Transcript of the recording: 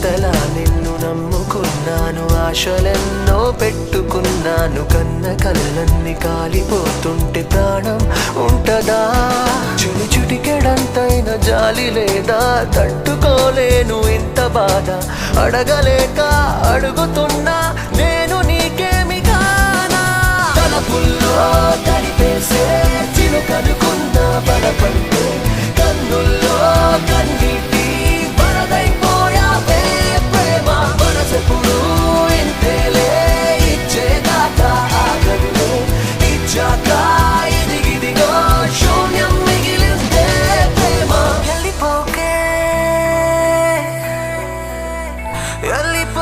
ఇంతలా నిన్ను నమ్ముకున్నాను, ఆశలెన్నో పెట్టుకున్నాను. కన్న కళ్ళన్ని కాలిపోతుంటే ప్రాణం ఉంటదా? చుడి చుటికెడంతైన జాలి లేదా? తట్టుకోలేను ఇంత బాధ, అడగలేక అడుగుతున్నా నేను నీకేమి కానా? తలపుల్లో తడిపేసే చిలుకనుకున్న బలపంటే కన్నుల్లో కన్నీటి వరదైపోయావే ప్రేమ. మనసెప్పుడు ఇంతేలే, ఇచ్చేదాకా ఆగదులే, ఇచ్చాక ఇదిగిదిగో శూన్యం మిగిలిందే ప్రేమ. వెళ్ళిపోకే వెళ్ళిపో